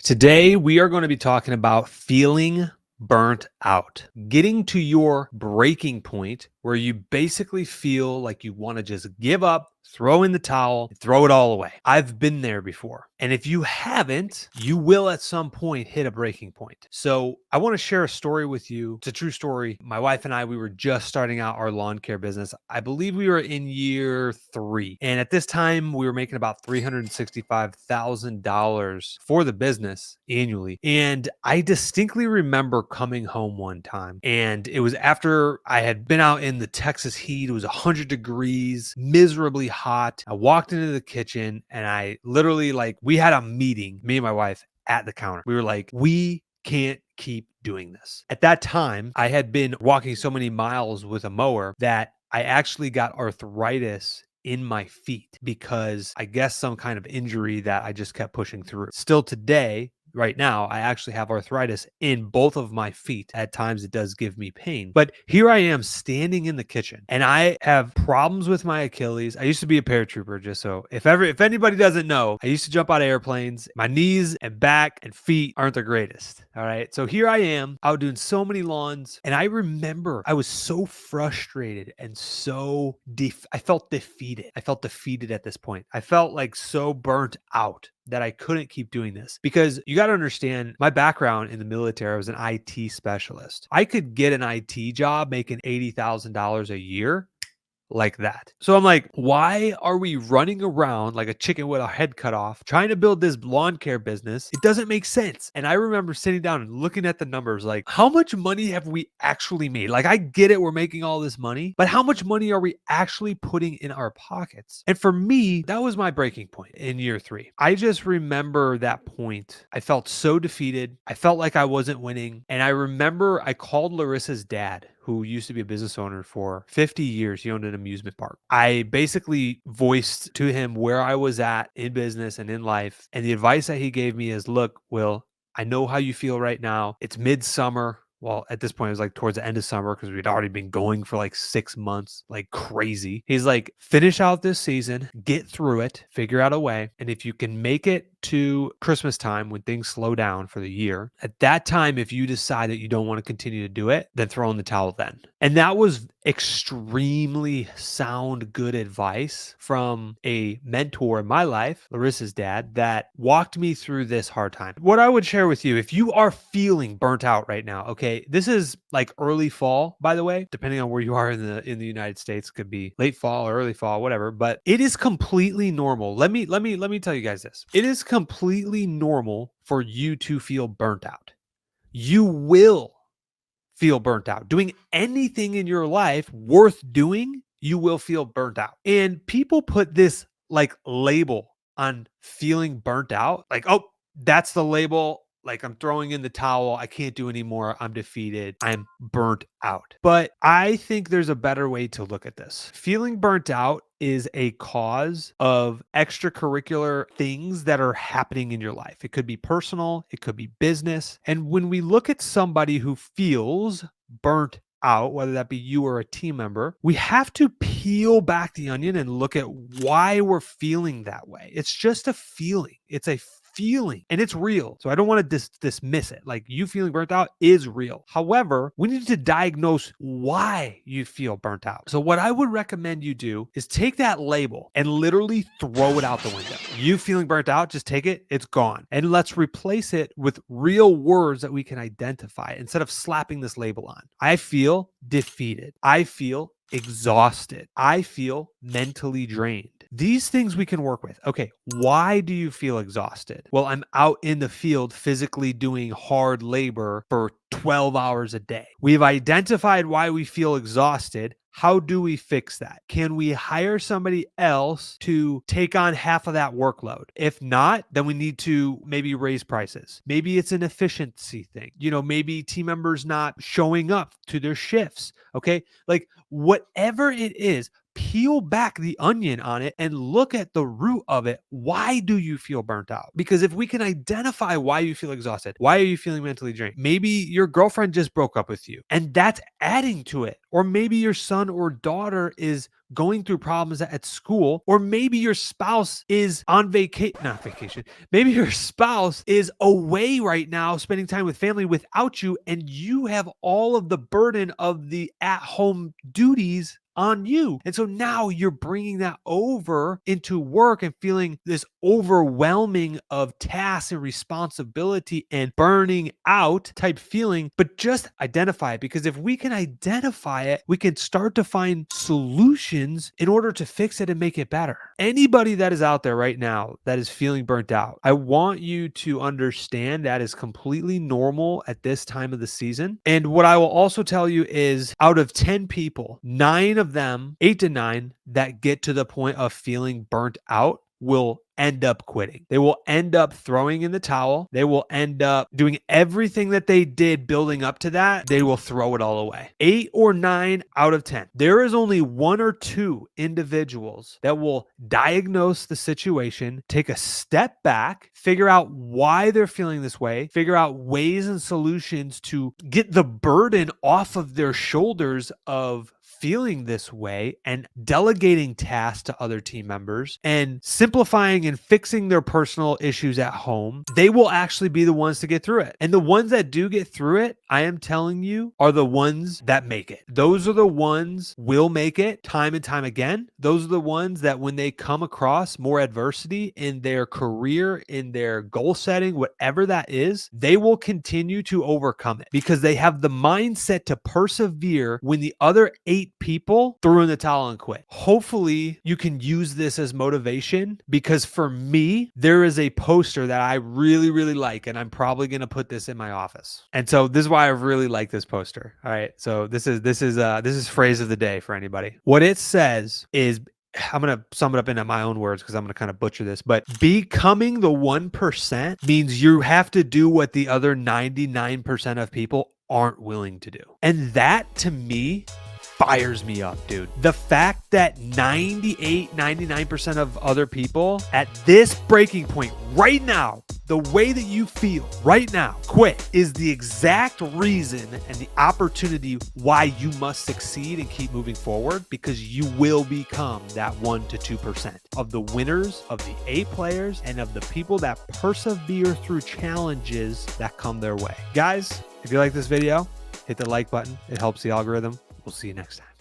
Today, we are going to be talking about feeling burnt out, getting to your breaking point where you basically feel like you want to just give up, throw in the towel, throw it all away. I've been there before. And if you haven't, you will at some point hit a breaking point. So I want to share a story with you. It's a true story. My wife and I, we were just starting out our lawn care business. I believe we were in year 3. And at this time, we were making about $365,000 for the business annually. And I distinctly remember coming home one time, and it was after I had been out in the Texas heat. It was 100 degrees, miserably hot. I walked into the kitchen and I literally, we had a meeting, me and my wife, at the counter. We were like, we can't keep doing this. At that time, I had been walking so many miles with a mower that I actually got arthritis in my feet because I guess some kind of injury that I just kept pushing through. Still today, right now, I actually have arthritis in both of my feet. At times it does give me pain, but here I am standing in the kitchen and I have problems with my Achilles. I used to be a paratrooper, just so if anybody doesn't know, I used to jump out of airplanes. My knees and back and feet aren't the greatest. All right. So here I am out doing so many lawns. And I remember I was so frustrated and so I felt defeated. I felt defeated at this point. I felt like so burnt out that I couldn't keep doing this, because you got to understand my background in the military. I was an IT specialist. I could get an IT job making $80,000 a year like that. So I'm like, why are we running around like a chicken with a head cut off trying to build this lawn care business? It doesn't make sense. And I remember sitting down and looking at the numbers, like, how much money have we actually made? Like, I get it, we're making all this money, but how much money are we actually putting in our pockets? And for me, that was my breaking point in year 3. I just remember that point. I felt so defeated. I felt like I wasn't winning. And I remember I called Larissa's dad, who used to be a business owner for 50 years. He owned an amusement park. I basically voiced to him where I was at in business and in life. And the advice that he gave me is, look, Will, I know how you feel right now. It's midsummer. Well, at this point, it was like towards the end of summer because we'd already been going for like 6 months, like crazy. He's like, finish out this season, get through it, figure out a way. And if you can make it to Christmas time when things slow down for the year, at that time, if you decide that you don't want to continue to do it, then throw in the towel then. And that was extremely sound, good advice from a mentor in my life, Larissa's dad, that walked me through this hard time. What I would share with you, if you are feeling burnt out right now, okay, this is like early fall, by the way, depending on where you are in the United States, could be late fall or early fall, whatever, but it is completely normal. Let me tell you guys this. It is completely normal for you to feel burnt out. You will feel burnt out. Doing anything in your life worth doing, you will feel burnt out. And people put this like label on feeling burnt out. Like, oh, that's the label. Like, I'm throwing in the towel. I can't do anymore. I'm defeated. I'm burnt out. But I think there's a better way to look at this. Feeling burnt out is a cause of extracurricular things that are happening in your life. It could be personal, it could be business. And when we look at somebody who feels burnt out, whether that be you or a team member, we have to peel back the onion and look at why we're feeling that way. It's just a feeling. It's a feeling and it's real. So I don't want to dismiss it. Like, you feeling burnt out is real. However, we need to diagnose why you feel burnt out. So what I would recommend you do is take that label and literally throw it out the window. You feeling burnt out, just take it, it's gone. And let's replace it with real words that we can identify instead of slapping this label on. I feel defeated. I feel exhausted. I feel mentally drained. These things we can work with. Okay, why do you feel exhausted? Well, I'm out in the field physically doing hard labor for 12 hours a day. We've identified why we feel exhausted. How do we fix that? Can we hire somebody else to take on half of that workload? If not, then we need to maybe raise prices. Maybe it's an efficiency thing. Maybe team members not showing up to their shifts. Okay. Like, whatever it is, peel back the onion on it and look at the root of it. Why do you feel burnt out? Because if we can identify why you feel exhausted, why are you feeling mentally drained? Maybe your girlfriend just broke up with you and that's adding to it. or maybe your son or daughter is going through problems at school, or maybe your spouse is on not vacation. Maybe your spouse is away right now spending time with family without you, and you have all of the burden of the at-home duties on you. And so now you're bringing that over into work and feeling this overwhelming of tasks and responsibility and burning out type feeling. But just identify it, because if we can identify it, we can start to find solutions in order to fix it and make it better. Anybody that is out there right now that is feeling burnt out, I want you to understand that is completely normal at this time of the season. And what I will also tell you is, out of 10 people, 9 of them, 8 to 9, that get to the point of feeling burnt out will end up quitting. They will end up throwing in the towel. They will end up doing everything that they did building up to that. They will throw it all away. 8 or 9 out of 10. There is only 1 or 2 individuals that will diagnose the situation, take a step back, figure out why they're feeling this way, figure out ways and solutions to get the burden off of their shoulders of feeling this way, and delegating tasks to other team members and simplifying and fixing their personal issues at home. They will actually be the ones to get through it. And the ones that do get through it, I am telling you, are the ones that make it. Those are the ones will make it time and time again. Those are the ones that when they come across more adversity in their career, in their goal setting, whatever that is, they will continue to overcome it because they have the mindset to persevere when the other 8 people threw in the towel and quit. Hopefully you can use this as motivation, because for me, there is a poster that I really, really like, and I'm probably going to put this in my office. And so this is why I really like this poster. All right. So this is phrase of the day for anybody. What it says is, I'm going to sum it up into my own words because I'm going to kind of butcher this, but becoming the 1% means you have to do what the other 99% of people aren't willing to do. And that, to me, fires me up, dude. The fact that 99% of other people at this breaking point right now, the way that you feel right now, quit, is the exact reason and the opportunity why you must succeed and keep moving forward, because you will become that 1 to 2% of the winners, of the A players, and of the people that persevere through challenges that come their way. Guys, if you like this video, hit the like button. It helps the algorithm. We'll see you next time.